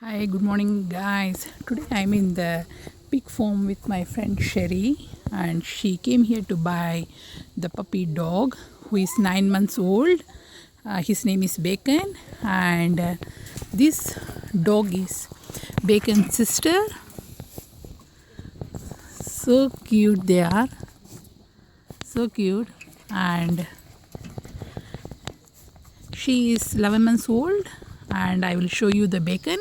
Hi, good morning, guys. Today I'm in the pig farm with my friend Sherry, and she came here to buy the puppy dog who is 9 months old. His name is Bacon, and this dog is Bacon's sister. So cute, they are so cute, and she is 11 months old. And I will show you the Bacon.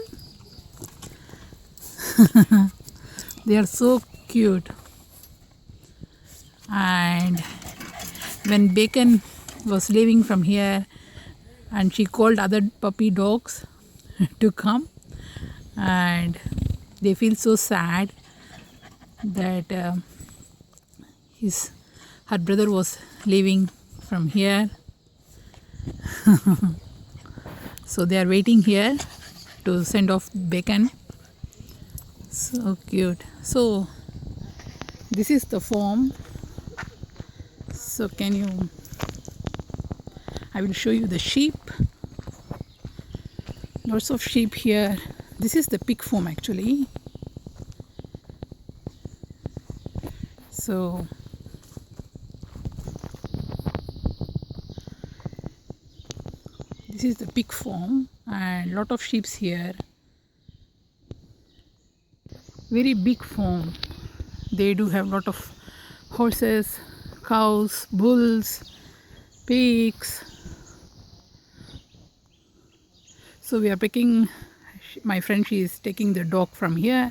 They are so cute. And when Bacon was leaving from here, and she called other puppy dogs to come, and they feel so sad that her brother was leaving from here. So they are waiting here to send off Bacon. So cute. So this is the farm. So I will show you the sheep. Lots of sheep here. This is the pig farm actually. So this is the pig farm and lot of sheep here. Very big farm. They do have lot of horses, cows, bulls, pigs. So we are picking, my friend, she is taking the dog from here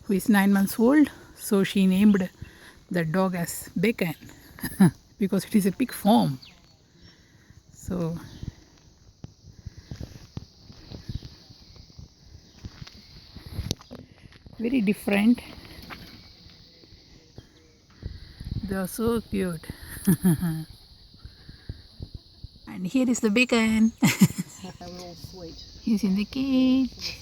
who is 9 months old. So she named the dog as Bacon because it is a pig farm. So very different. They are so cute. And here is the Bacon. They were all sweet. He's in the cage.